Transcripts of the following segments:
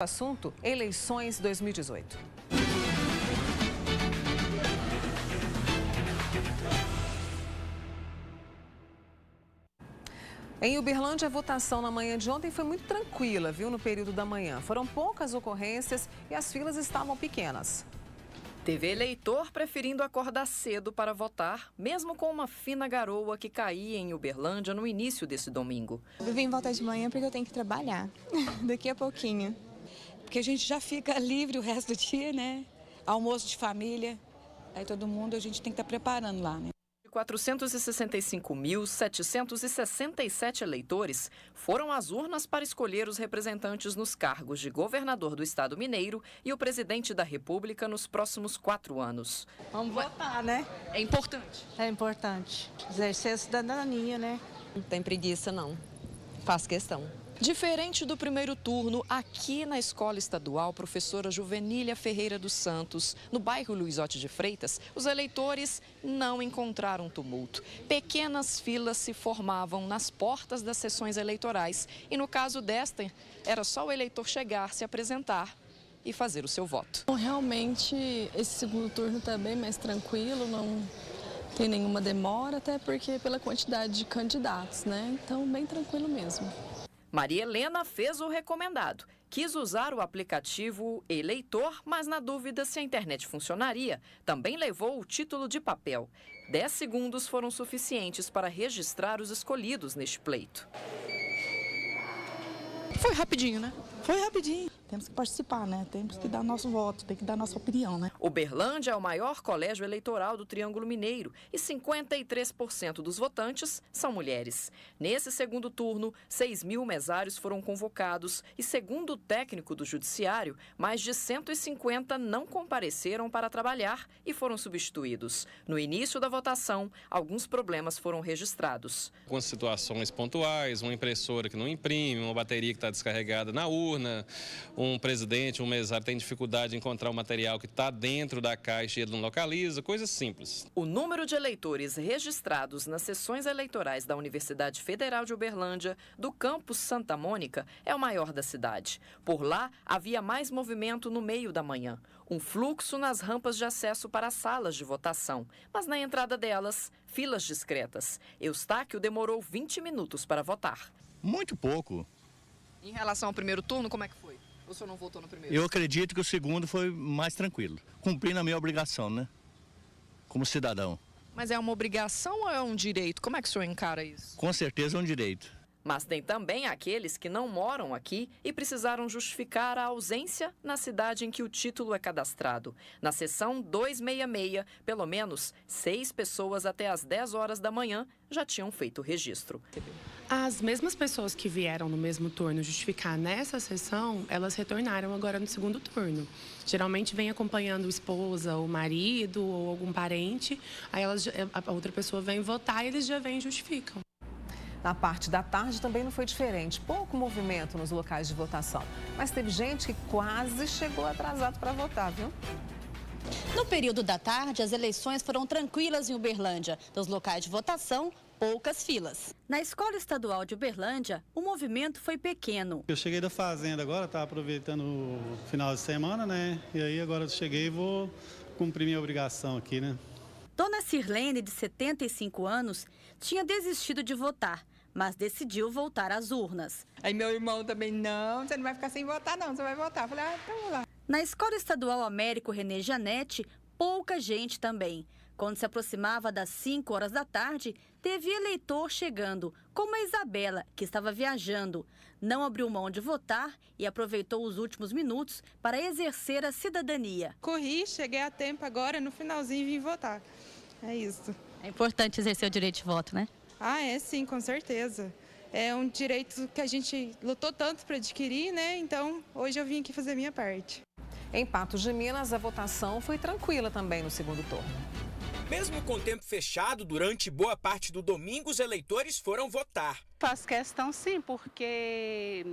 Assunto: eleições 2018. Em Uberlândia, a votação na manhã de ontem foi muito tranquila, viu, no período da manhã. Foram poucas ocorrências e as filas estavam pequenas. Teve eleitor preferindo acordar cedo para votar, mesmo com uma fina garoa que caía em Uberlândia no início desse domingo. Eu vim votar de manhã porque eu tenho que trabalhar daqui a pouquinho. Porque a gente já fica livre o resto do dia, né? Almoço de família, aí todo mundo a gente tem que estar preparando lá, né? 465.767 eleitores foram às urnas para escolher os representantes nos cargos de governador do estado mineiro e o presidente da República nos próximos 4 anos. Vamos votar, né? É importante. É importante. Exercer a cidadania, né? Não tem preguiça, não. Faço questão. Diferente do primeiro turno, aqui na Escola Estadual Professora Juvenília Ferreira dos Santos, no bairro Luizotti de Freitas, os eleitores não encontraram tumulto. Pequenas filas se formavam nas portas das sessões eleitorais e, no caso desta, era só o eleitor chegar, se apresentar e fazer o seu voto. Realmente, esse segundo turno está bem mais tranquilo, não tem nenhuma demora, até porque pela quantidade de candidatos, né? Então, bem tranquilo mesmo. Maria Helena fez o recomendado. Quis usar o aplicativo Eleitor, mas na dúvida se a internet funcionaria, também levou o título de papel. 10 segundos foram suficientes para registrar os escolhidos neste pleito. Foi rapidinho, né? Foi rapidinho. Temos que participar, né? Temos que dar nosso voto, tem que dar nossa opinião, né? Uberlândia é o maior colégio eleitoral do Triângulo Mineiro e 53% dos votantes são mulheres. Nesse segundo turno, 6.000 mesários foram convocados e, segundo o técnico do Judiciário, mais de 150 não compareceram para trabalhar e foram substituídos. No início da votação, alguns problemas foram registrados. Algumas situações pontuais, uma impressora que não imprime, uma bateria que está descarregada na urna, um presidente, um mesário tem dificuldade em encontrar o material que está dentro da caixa e ele não localiza, coisas simples. O número de eleitores registrados nas sessões eleitorais da Universidade Federal de Uberlândia, do campus Santa Mônica, é o maior da cidade. Por lá, havia mais movimento no meio da manhã. Um fluxo nas rampas de acesso para as salas de votação, mas na entrada delas, filas discretas. Eustáquio demorou 20 minutos para votar. Muito pouco. Em relação ao primeiro turno, como é que foi? Ou o senhor não votou no primeiro? Eu acredito que o segundo foi mais tranquilo. Cumprindo a minha obrigação, né? Como cidadão. Mas é uma obrigação ou é um direito? Como é que o senhor encara isso? Com certeza é um direito. Mas tem também aqueles que não moram aqui e precisaram justificar a ausência na cidade em que o título é cadastrado. Na seção 266, pelo menos 6 pessoas até às 10 horas da manhã já tinham feito o registro. As mesmas pessoas que vieram no mesmo turno justificar nessa sessão, elas retornaram agora no segundo turno. Geralmente vem acompanhando a esposa, o marido ou algum parente, aí a outra pessoa vem votar e eles já vêm e justificam. Na parte da tarde também não foi diferente. Pouco movimento nos locais de votação. Mas teve gente que quase chegou atrasado para votar, viu? No período da tarde, as eleições foram tranquilas em Uberlândia. Nos locais de votação, poucas filas. Na Escola Estadual de Uberlândia, o movimento foi pequeno. Eu cheguei da fazenda agora, estava aproveitando o final de semana, né? E aí agora eu cheguei e vou cumprir minha obrigação aqui, né? Dona Sirlene, de 75 anos, tinha desistido de votar, mas decidiu voltar às urnas. Aí meu irmão também, não, você não vai ficar sem votar não, você vai votar. Eu falei, então vamos lá. Na Escola Estadual Américo René Janete, pouca gente também. Quando se aproximava das 5 horas da tarde, teve eleitor chegando, como a Isabela, que estava viajando. Não abriu mão de votar e aproveitou os últimos minutos para exercer a cidadania. Corri, cheguei a tempo agora, no finalzinho vim votar. É isso. É importante exercer o direito de voto, né? Ah, é sim, com certeza. É um direito que a gente lutou tanto para adquirir, né? Então, hoje eu vim aqui fazer a minha parte. Em Patos de Minas, a votação foi tranquila também no segundo turno. Mesmo com o tempo fechado, durante boa parte do domingo, os eleitores foram votar. Faço questão sim, porque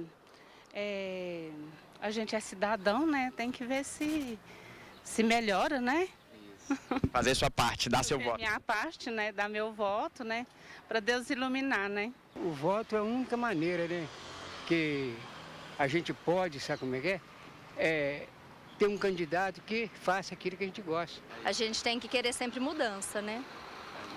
a gente é cidadão, né? Tem que ver se melhora, né? Fazer sua parte, dar seu voto. Minha parte, né? Dar meu voto, né? Para Deus iluminar, né? O voto é a única maneira, né? Que a gente pode, sabe como é que é? ter um candidato que faça aquilo que a gente gosta. A gente tem que querer sempre mudança, né?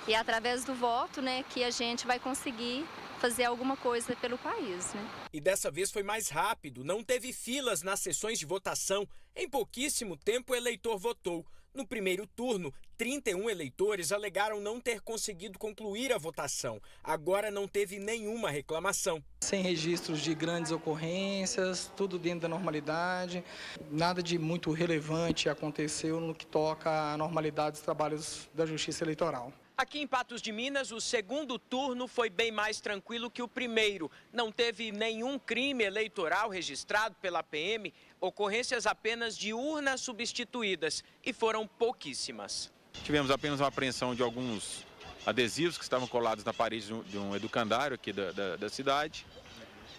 E é através do voto, né, que a gente vai conseguir fazer alguma coisa pelo país, né? E dessa vez foi mais rápido, não teve filas nas sessões de votação. Em pouquíssimo tempo o eleitor votou. No primeiro turno, 31 eleitores alegaram não ter conseguido concluir a votação. Agora não teve nenhuma reclamação. Sem registros de grandes ocorrências, tudo dentro da normalidade. Nada de muito relevante aconteceu no que toca à normalidade dos trabalhos da Justiça Eleitoral. Aqui em Patos de Minas, o segundo turno foi bem mais tranquilo que o primeiro. Não teve nenhum crime eleitoral registrado pela PM, ocorrências apenas de urnas substituídas, e foram pouquíssimas. Tivemos apenas uma apreensão de alguns adesivos que estavam colados na parede de um educandário aqui da cidade.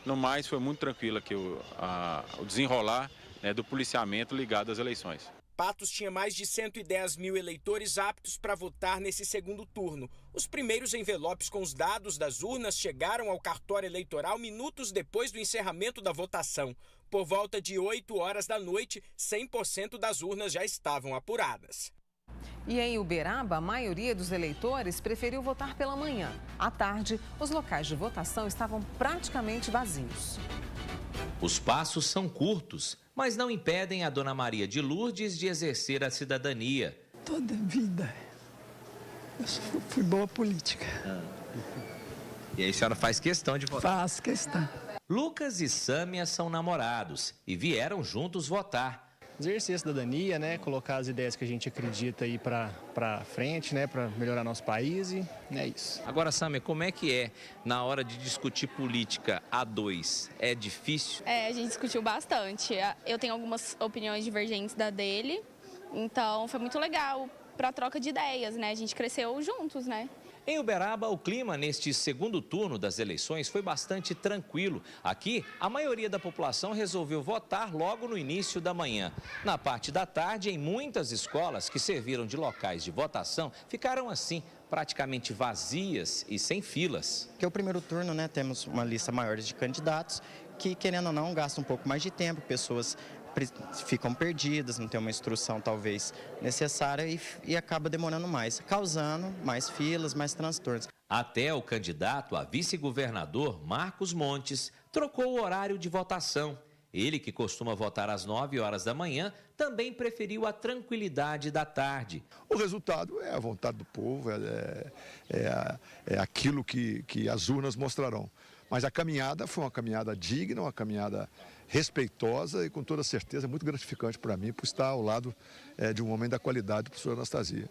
No mais, foi muito tranquilo aqui o desenrolar, né, do policiamento ligado às eleições. Patos tinha mais de 110 mil eleitores aptos para votar nesse segundo turno. Os primeiros envelopes com os dados das urnas chegaram ao cartório eleitoral minutos depois do encerramento da votação. Por volta de 8 horas da noite, 100% das urnas já estavam apuradas. E em Uberaba, a maioria dos eleitores preferiu votar pela manhã. À tarde, os locais de votação estavam praticamente vazios. Os passos são curtos, mas não impedem a Dona Maria de Lourdes de exercer a cidadania. Toda vida eu fui boa política. E aí a senhora faz questão de votar? Faço questão. Lucas e Sâmia são namorados e vieram juntos votar. Exercer a cidadania, né? Colocar as ideias que a gente acredita aí para frente, né? Para melhorar nosso país, e é isso. Agora, Sâmia, como é que é na hora de discutir política a dois? É difícil? A gente discutiu bastante. Eu tenho algumas opiniões divergentes da dele, então foi muito legal para a troca de ideias, né? A gente cresceu juntos, né? Em Uberaba, o clima neste segundo turno das eleições foi bastante tranquilo. Aqui, a maioria da população resolveu votar logo no início da manhã. Na parte da tarde, em muitas escolas que serviram de locais de votação, ficaram assim, praticamente vazias e sem filas. Que é o primeiro turno, né? Temos uma lista maior de candidatos que, querendo ou não, gasta um pouco mais de tempo, pessoas ficam perdidas, não tem uma instrução talvez necessária e acaba demorando mais, causando mais filas, mais transtornos. Até o candidato a vice-governador, Marcos Montes, trocou o horário de votação. Ele, que costuma votar às 9 horas da manhã, também preferiu a tranquilidade da tarde. O resultado é a vontade do povo, é aquilo que as urnas mostrarão. Mas a caminhada foi uma caminhada digna, uma caminhada respeitosa e, com toda certeza, muito gratificante para mim, por estar ao lado de um homem da qualidade do professor Anastasia.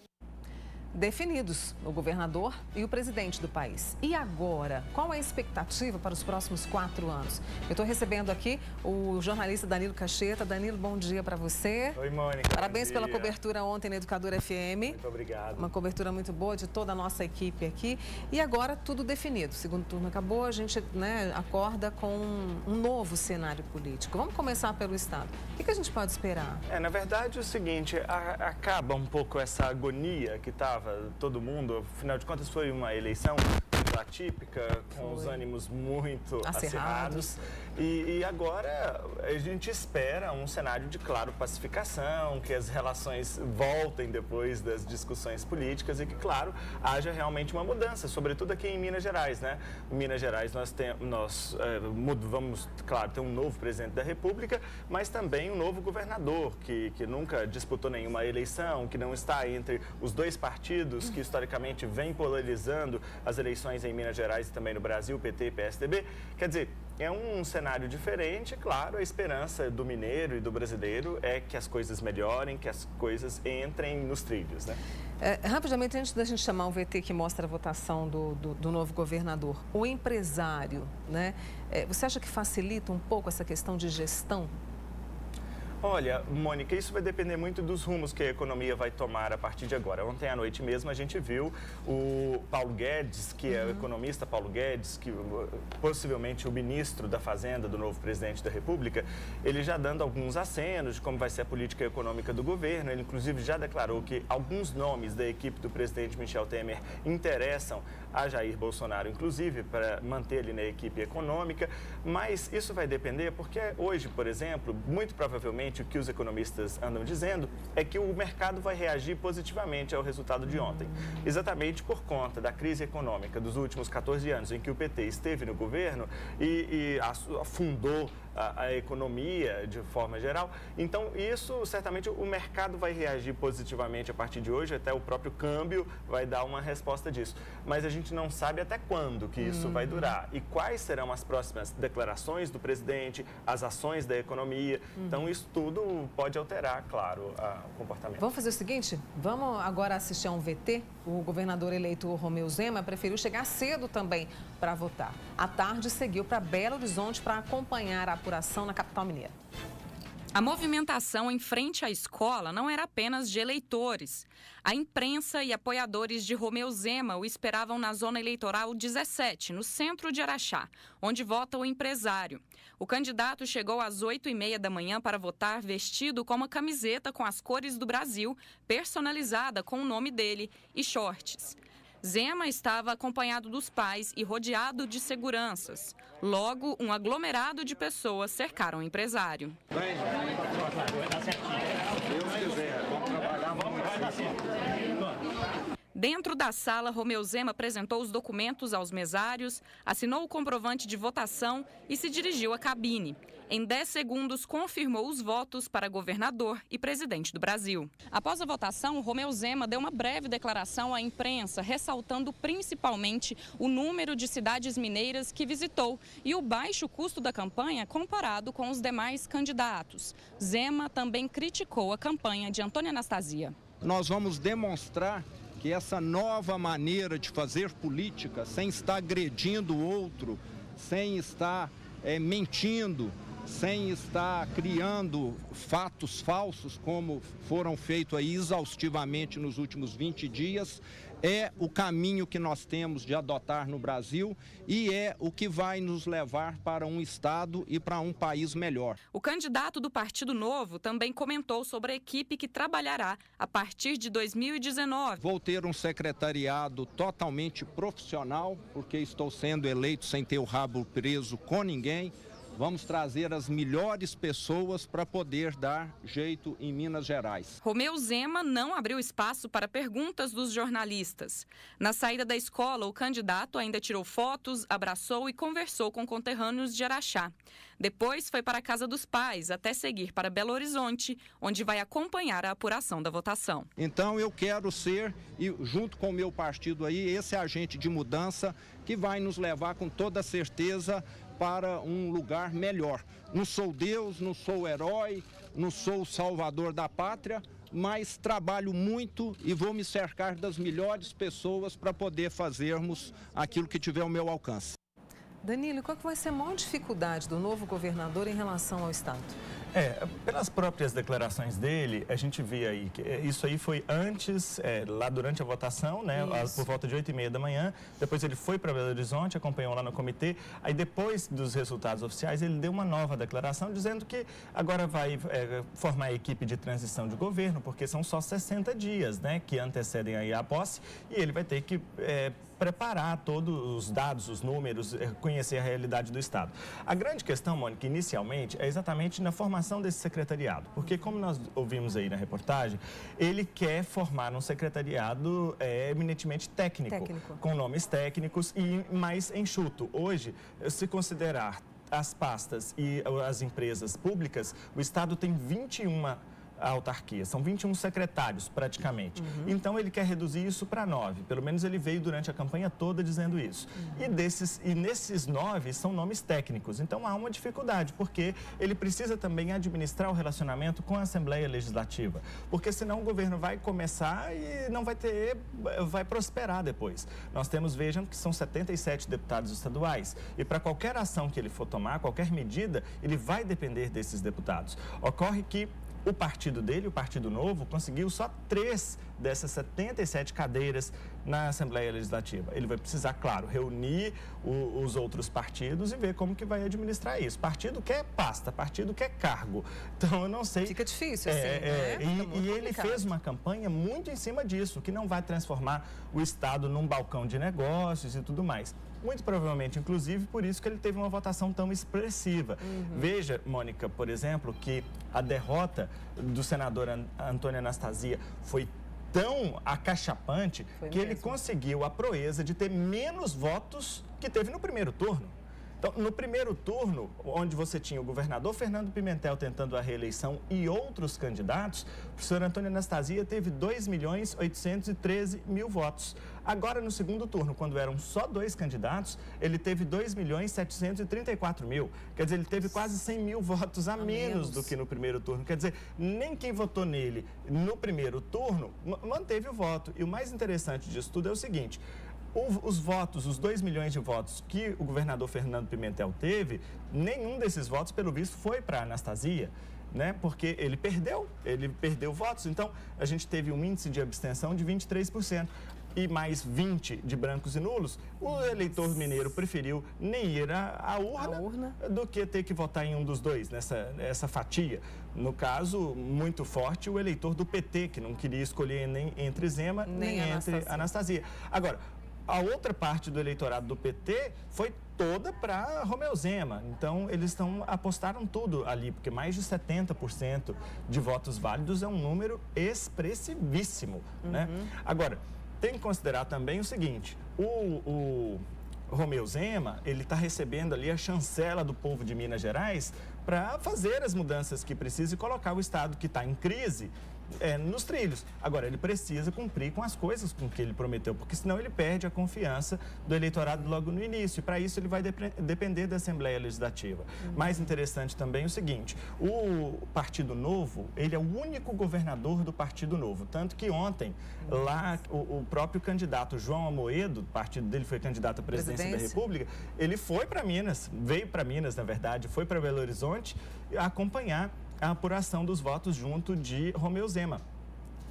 Definidos o governador e o presidente do país. E agora, qual é a expectativa para os próximos 4 anos? Eu estou recebendo aqui o jornalista Danilo Cacheta. Danilo, bom dia para você. Oi, Mônica. Parabéns pela cobertura ontem na Educadora FM. Muito obrigado. Uma cobertura muito boa de toda a nossa equipe aqui. E agora tudo definido. O segundo turno acabou, a gente acorda com um novo cenário político. Vamos começar pelo Estado. O que a gente pode esperar? Na verdade, é o seguinte, acaba um pouco essa agonia que estava todo mundo, afinal de contas foi uma eleição muito atípica, com os ânimos muito acirrados. E agora a gente espera um cenário de, claro, pacificação, que as relações voltem depois das discussões políticas e que, claro, haja realmente uma mudança, sobretudo aqui em Minas Gerais, né? Em Minas Gerais nós vamos, claro, ter um novo presidente da República, mas também um novo governador, que nunca disputou nenhuma eleição, que não está entre os dois partidos que historicamente vem polarizando as eleições em Minas Gerais e também no Brasil, PT e PSDB. Quer dizer, é um cenário diferente, claro, a esperança do mineiro e do brasileiro é que as coisas melhorem, que as coisas entrem nos trilhos, né? Rapidamente, antes da gente chamar o VT que mostra a votação do novo governador, o empresário, né? Você acha que facilita um pouco essa questão de gestão? Olha, Mônica, isso vai depender muito dos rumos que a economia vai tomar a partir de agora. Ontem à noite mesmo a gente viu o Paulo Guedes, que é o economista Paulo Guedes, que possivelmente o ministro da Fazenda do novo presidente da República, ele já dando alguns acenos de como vai ser a política econômica do governo. Ele inclusive já declarou que alguns nomes da equipe do presidente Michel Temer interessam a Jair Bolsonaro, inclusive, para manter ele na equipe econômica, mas isso vai depender porque hoje, por exemplo, muito provavelmente o que os economistas andam dizendo é que o mercado vai reagir positivamente ao resultado de ontem, exatamente por conta da crise econômica dos últimos 14 anos em que o PT esteve no governo e afundou a economia de forma geral. Então, isso, certamente, o mercado vai reagir positivamente a partir de hoje, até o próprio câmbio vai dar uma resposta disso. Mas a gente não sabe até quando que isso vai durar e quais serão as próximas declarações do presidente, as ações da economia. Então, isso tudo pode alterar, claro, o comportamento. Vamos fazer o seguinte? Vamos agora assistir a um VT. O governador eleito Romeu Zema preferiu chegar cedo também para votar. À tarde, seguiu para Belo Horizonte para acompanhar a apuração na capital mineira. A movimentação em frente à escola não era apenas de eleitores. A imprensa e apoiadores de Romeu Zema o esperavam na zona eleitoral 17, no centro de Araxá, onde vota o empresário. O candidato chegou às 8h30 da manhã para votar vestido com uma camiseta com as cores do Brasil, personalizada com o nome dele, e shorts. Zema estava acompanhado dos pais e rodeado de seguranças. Logo, um aglomerado de pessoas cercaram o empresário. Dentro da sala, Romeu Zema apresentou os documentos aos mesários, assinou o comprovante de votação e se dirigiu à cabine. Em 10 segundos, confirmou os votos para governador e presidente do Brasil. Após a votação, Romeu Zema deu uma breve declaração à imprensa, ressaltando principalmente o número de cidades mineiras que visitou e o baixo custo da campanha comparado com os demais candidatos. Zema também criticou a campanha de Antônia Anastasia. Nós vamos demonstrar que essa nova maneira de fazer política, sem estar agredindo o outro, sem estar mentindo, sem estar criando fatos falsos, como foram feitos aí exaustivamente nos últimos 20 dias, é o caminho que nós temos de adotar no Brasil e é o que vai nos levar para um Estado e para um país melhor. O candidato do Partido Novo também comentou sobre a equipe que trabalhará a partir de 2019. Vou ter um secretariado totalmente profissional, porque estou sendo eleito sem ter o rabo preso com ninguém. Vamos trazer as melhores pessoas para poder dar jeito em Minas Gerais. Romeu Zema não abriu espaço para perguntas dos jornalistas. Na saída da escola, o candidato ainda tirou fotos, abraçou e conversou com conterrâneos de Araxá. Depois foi para a casa dos pais, até seguir para Belo Horizonte, onde vai acompanhar a apuração da votação. Então eu quero ser, e junto com o meu partido aí, esse agente de mudança que vai nos levar com toda certeza para um lugar melhor. Não sou Deus, não sou herói, não sou o salvador da pátria, mas trabalho muito e vou me cercar das melhores pessoas para poder fazermos aquilo que tiver ao meu alcance. Danilo, qual que vai ser a maior dificuldade do novo governador em relação ao Estado? Pelas próprias declarações dele, a gente vê aí que isso aí foi antes, lá durante a votação, né, por volta de 8h30 da manhã. Depois ele foi para Belo Horizonte, acompanhou lá no comitê. Aí depois dos resultados oficiais, ele deu uma nova declaração dizendo que agora vai formar a equipe de transição de governo, porque são só 60 dias, né, que antecedem aí a posse, e ele vai ter que preparar todos os dados, os números, conhecer a realidade do Estado. A grande questão, Mônica, inicialmente, é exatamente na formação desse secretariado, porque como nós ouvimos aí na reportagem, ele quer formar um secretariado eminentemente técnico, com nomes técnicos e mais enxuto. Hoje, se considerar as pastas e as empresas públicas, o Estado tem 21 autarquias, são 21 secretários praticamente. Então ele quer reduzir isso para 9, pelo menos ele veio durante a campanha toda dizendo isso. E nesses 9 são nomes técnicos, então há uma dificuldade, porque ele precisa também administrar o relacionamento com a Assembleia Legislativa, porque senão o governo vai começar e não vai vai prosperar depois. Nós temos, vejam, que são 77 deputados estaduais e para qualquer ação que ele for tomar, qualquer medida, ele vai depender desses deputados. Ocorre que o partido dele, o Partido Novo, conseguiu só 3 dessas 77 cadeiras na Assembleia Legislativa. Ele vai precisar, claro, reunir os outros partidos e ver como que vai administrar isso. Partido quer pasta, partido quer cargo. Então, eu não sei... Fica difícil, assim, né? E ele fez uma campanha muito em cima disso, que não vai transformar o Estado num balcão de negócios e tudo mais. Muito provavelmente, inclusive, por isso que ele teve uma votação tão expressiva. Veja, Mônica, por exemplo, que a derrota do senador Antônio Anastasia foi tão acachapante que ele conseguiu a proeza de ter menos votos que teve no primeiro turno. Então, no primeiro turno, onde você tinha o governador Fernando Pimentel tentando a reeleição e outros candidatos, o professor Antônio Anastasia teve 2.813.000 votos. Agora, no segundo turno, quando eram só 2 candidatos, ele teve 2.734.000. Quer dizer, ele teve quase 100.000 votos a menos do que no primeiro turno. Quer dizer, nem quem votou nele no primeiro turno manteve o voto. E o mais interessante disso tudo é o seguinte... Os votos, os 2 milhões de votos que o governador Fernando Pimentel teve, nenhum desses votos, pelo visto, foi para Anastasia, né? Porque ele perdeu votos. Então, a gente teve um índice de abstenção de 23%. E mais 20 de brancos e nulos, o eleitor mineiro preferiu nem ir à urna do que ter que votar em um dos dois, nessa fatia. No caso, muito forte, o eleitor do PT, que não queria escolher nem entre Zema, nem entre Anastasia. Agora, a outra parte do eleitorado do PT foi toda para Romeu Zema. Então, eles apostaram tudo ali, porque mais de 70% de votos válidos é um número expressivíssimo, né? Agora, tem que considerar também o seguinte, o Romeu Zema, ele está recebendo ali a chancela do povo de Minas Gerais para fazer as mudanças que precisa e colocar o Estado que está em crise nos trilhos. Agora, ele precisa cumprir com as coisas com que ele prometeu, porque senão ele perde a confiança do eleitorado logo no início. E para isso ele vai depender da Assembleia Legislativa. Mais interessante também o seguinte, o Partido Novo, ele é o único governador do Partido Novo. Tanto que ontem, lá, o próprio candidato João Amoedo, o partido dele foi candidato à presidência da República, ele foi para Minas, veio para Minas, na verdade, foi para Belo Horizonte acompanhar a apuração dos votos junto de Romeu Zema.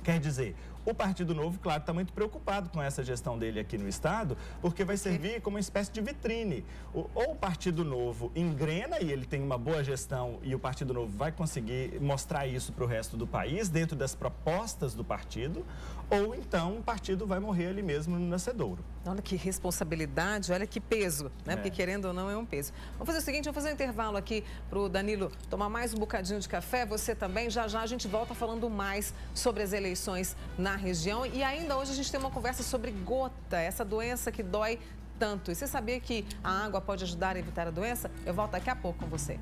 Quer dizer, o Partido Novo, claro, está muito preocupado com essa gestão dele aqui no Estado, porque vai servir como uma espécie de vitrine. Ou o Partido Novo engrena e ele tem uma boa gestão e o Partido Novo vai conseguir mostrar isso para o resto do país, dentro das propostas do partido, ou então o partido vai morrer ali mesmo no nascedouro. Olha que responsabilidade, olha que peso, né? Porque querendo ou não é um peso. Vamos fazer o seguinte, vamos fazer um intervalo aqui para o Danilo tomar mais um bocadinho de café, você também. Já já a gente volta falando mais sobre as eleições na região. E ainda hoje a gente tem uma conversa sobre gota, essa doença que dói tanto. E você sabia que a água pode ajudar a evitar a doença? Eu volto daqui a pouco com você.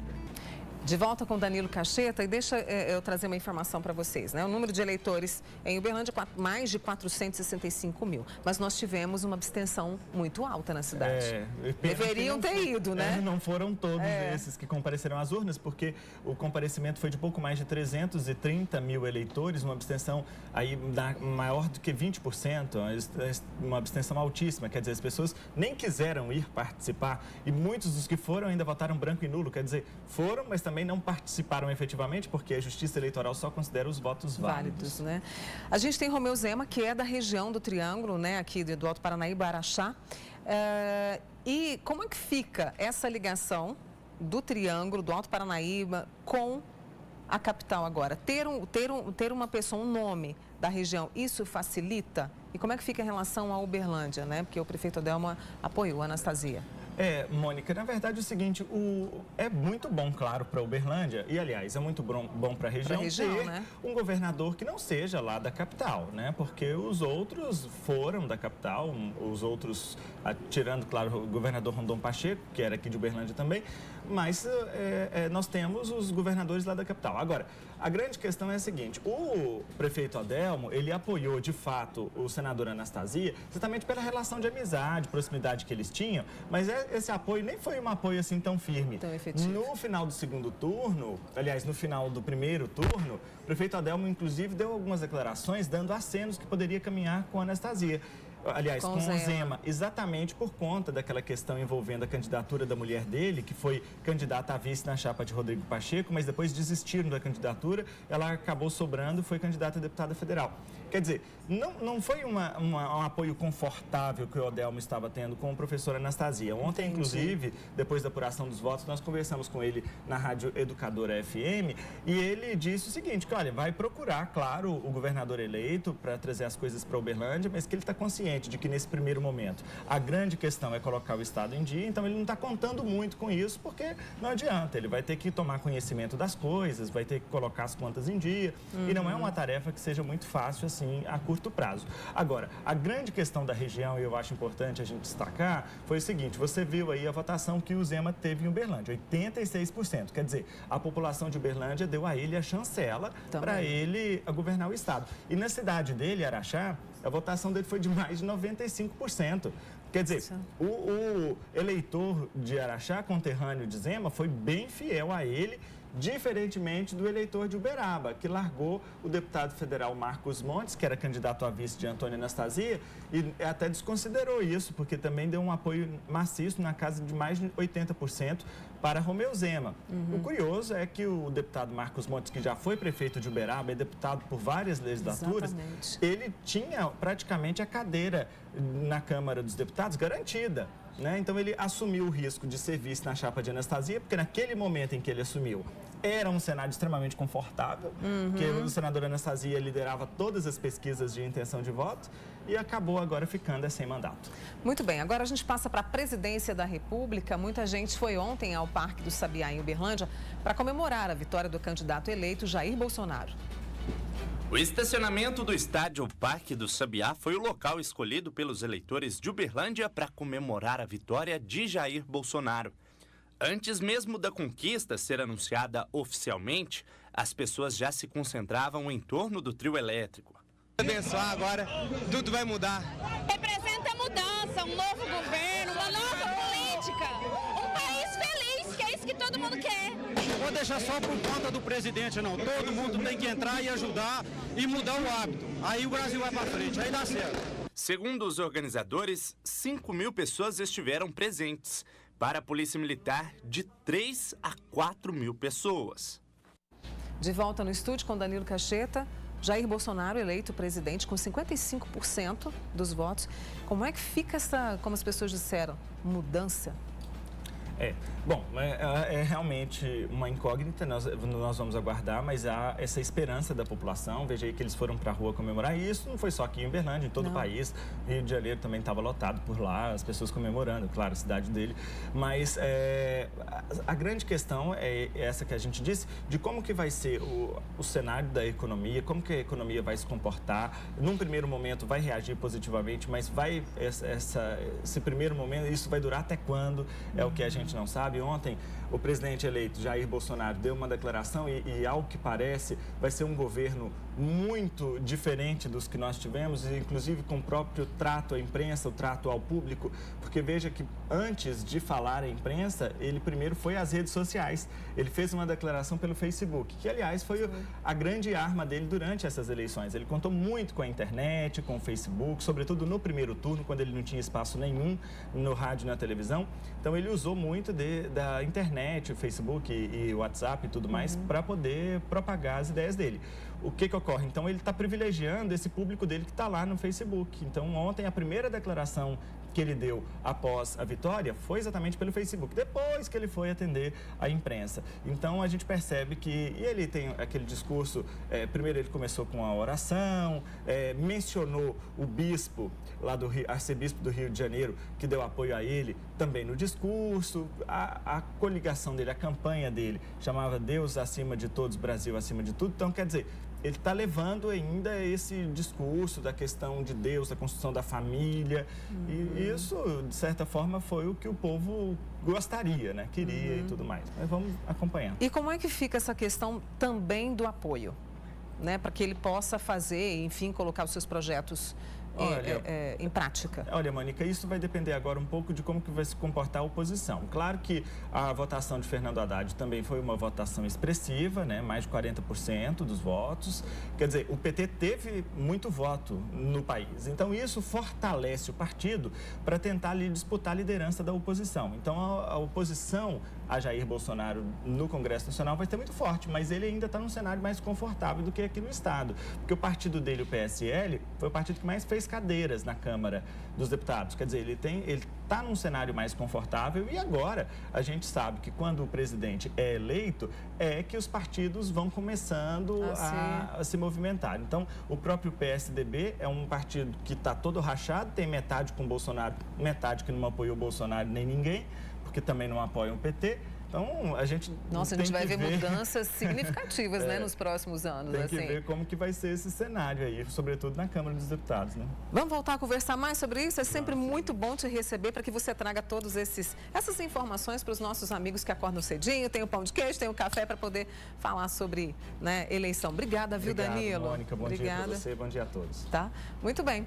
De volta com Danilo Cacheta e deixa eu trazer uma informação para vocês, né? O número de eleitores em Uberlândia mais de 465 mil, mas nós tivemos uma abstenção muito alta na cidade. Deveriam ter ido, né? Não foram todos esses que compareceram às urnas, porque o comparecimento foi de pouco mais de 330 mil eleitores, uma abstenção aí maior do que 20%, uma abstenção altíssima, quer dizer, as pessoas nem quiseram ir participar e muitos dos que foram ainda votaram branco e nulo, quer dizer, foram, mas também não participaram efetivamente, porque a Justiça Eleitoral só considera os votos válidos. Né? A gente tem Romeu Zema, que é da região do Triângulo, né, aqui do Alto Paranaíba, Araxá. E como é que fica essa ligação do Triângulo, do Alto Paranaíba, com a capital agora? Ter uma pessoa, um nome da região, isso facilita? E como é que fica em relação a Uberlândia, né? Porque o prefeito Adelmo apoiou a Anastasia. Mônica, na verdade é o seguinte, é muito bom, claro, para Uberlândia e, aliás, é muito bom para a região ter, né, um governador que não seja lá da capital, né? Porque os outros foram da capital, os outros, tirando, claro, o governador Rondon Pacheco, que era aqui de Uberlândia também, mas nós temos os governadores lá da capital. Agora, a grande questão é a seguinte, o prefeito Adelmo, ele apoiou, de fato, o senador Anastasia, exatamente pela relação de amizade, proximidade que eles tinham, mas esse apoio nem foi um apoio assim tão firme. Tão efetivo. No final do segundo turno, aliás, no final do primeiro turno, o prefeito Adelmo, inclusive, deu algumas declarações dando acenos que poderia caminhar com a Anastasia. Aliás, com o Zema, exatamente por conta daquela questão envolvendo a candidatura da mulher dele, que foi candidata a vice na chapa de Rodrigo Pacheco, mas depois desistiram da candidatura, ela acabou sobrando e foi candidata a deputada federal. Quer dizer, não foi um apoio confortável que o Odelmo estava tendo com o professor Anastasia. Ontem, inclusive, depois da apuração dos votos, nós conversamos com ele na Rádio Educadora FM e ele disse o seguinte, que olha, vai procurar, claro, o governador eleito para trazer as coisas para Uberlândia, mas que ele está consciente de que nesse primeiro momento a grande questão é colocar o Estado em dia, então ele não está contando muito com isso, porque não adianta, ele vai ter que tomar conhecimento das coisas, vai ter que colocar as contas em dia, e não é uma tarefa que seja muito fácil assim a curto prazo. Agora, a grande questão da região, e eu acho importante a gente destacar, foi o seguinte, você viu aí a votação que o Zema teve em Uberlândia, 86%, quer dizer, a população de Uberlândia deu a ele a chancela para ele governar o Estado. E na cidade dele, Araxá, a votação dele foi de mais de 95%. Quer dizer, o eleitor de Araxá, conterrâneo de Zema, foi bem fiel a ele, diferentemente do eleitor de Uberaba, que largou o deputado federal Marcos Montes, que era candidato a vice de Antônio Anastasia, e até desconsiderou isso, porque também deu um apoio maciço na casa de mais de 80% para Romeu Zema. O curioso é que o deputado Marcos Montes, que já foi prefeito de Uberaba, é deputado por várias legislaturas, ele tinha praticamente a cadeira na Câmara dos Deputados garantida. Então, ele assumiu o risco de ser vice na chapa de Anastasia, porque naquele momento em que ele assumiu, era um cenário extremamente confortável, porque o senador Anastasia liderava todas as pesquisas de intenção de voto e acabou agora ficando sem mandato. Muito bem, agora a gente passa para a presidência da República. Muita gente foi ontem ao Parque do Sabiá, em Uberlândia, para comemorar a vitória do candidato eleito Jair Bolsonaro. O estacionamento do estádio Parque do Sabiá foi o local escolhido pelos eleitores de Uberlândia para comemorar a vitória de Jair Bolsonaro. Antes mesmo da conquista ser anunciada oficialmente, as pessoas já se concentravam em torno do trio elétrico. Abençoar agora, tudo vai mudar. Representa a mudança, um novo governo, uma nova política, um país feliz, que é isso que todo mundo quer. Não vou deixar só por conta do presidente, não. Todo mundo tem que entrar e ajudar e mudar o hábito. Aí o Brasil vai para frente, aí dá certo. Segundo os organizadores, 5.000 pessoas estiveram presentes. Para a Polícia Militar, de 3 a 4.000 pessoas. De volta no estúdio com Danilo Cacheta. Jair Bolsonaro eleito presidente com 55% dos votos. Como é que fica essa, como as pessoas disseram, mudança? Bom, é realmente uma incógnita, nós vamos aguardar, mas há essa esperança da população. Veja aí que eles foram para a rua comemorar, e isso não foi só aqui em Uberlândia, em todo o país. Rio de Janeiro também estava lotado por lá, as pessoas comemorando, claro, a cidade dele. Mas a grande questão é essa que a gente disse, de como que vai ser o cenário da economia, como que a economia vai se comportar. Num primeiro momento vai reagir positivamente, mas esse primeiro momento, isso vai durar até quando? É o que a gente não sabe. Ontem, o presidente eleito Jair Bolsonaro deu uma declaração e ao que parece, vai ser um governo muito diferente dos que nós tivemos, inclusive com o próprio trato à imprensa, o trato ao público, porque veja que antes de falar à imprensa, ele primeiro foi às redes sociais. Ele fez uma declaração pelo Facebook, que aliás foi a grande arma dele durante essas eleições. Ele contou muito com a internet, com o Facebook, sobretudo no primeiro turno, quando ele não tinha espaço nenhum no rádio e na televisão. Então ele usou muito da internet, o Facebook e o WhatsApp e tudo mais, para poder propagar as ideias dele. O que ocorre? Então, ele está privilegiando esse público dele que está lá no Facebook. Então, ontem, a primeira declaração que ele deu após a vitória foi exatamente pelo Facebook, depois que ele foi atender a imprensa. Então, a gente percebe que ele tem aquele discurso, primeiro ele começou com a oração, mencionou o bispo lá do Rio, arcebispo do Rio de Janeiro, que deu apoio a ele também no discurso, a coligação dele, a campanha dele, chamava Deus acima de todos, Brasil acima de tudo. Então, quer dizer, ele está levando ainda esse discurso da questão de Deus, da construção da família. E isso, de certa forma, foi o que o povo gostaria, né? Queria e tudo mais. Mas vamos acompanhar. E como é que fica essa questão também do apoio, né? Para que ele possa fazer, enfim, colocar os seus projetos em prática? Olha, Mônica, isso vai depender agora um pouco de como que vai se comportar a oposição. Claro que a votação de Fernando Haddad também foi uma votação expressiva, né? Mais de 40% dos votos. Quer dizer, o PT teve muito voto no país. Então, isso fortalece o partido para tentar ali disputar a liderança da oposição. Então, a oposição a Jair Bolsonaro no Congresso Nacional vai ser muito forte, mas ele ainda está num cenário mais confortável do que aqui no Estado. Porque o partido dele, o PSL, foi o partido que mais fez cadeiras na Câmara dos Deputados. Quer dizer, ele está num cenário mais confortável e agora a gente sabe que quando o presidente é eleito, é que os partidos vão começando a se movimentar. Então, o próprio PSDB é um partido que está todo rachado, tem metade com o Bolsonaro, metade que não apoiou o Bolsonaro nem ninguém, porque também não apoiam o PT. Então, a gente vai ver mudanças significativas, né, nos próximos anos. Tem que ver como que vai ser esse cenário aí, sobretudo na Câmara dos Deputados, né? Vamos voltar a conversar mais sobre isso? É sempre muito bom te receber para que você traga todas essas informações para os nossos amigos que acordam cedinho, tem o pão de queijo, tem o café para poder falar sobre, né, eleição. Obrigada, viu, Danilo? Mônica, bom dia para você, bom dia a todos. Tá? Muito bem.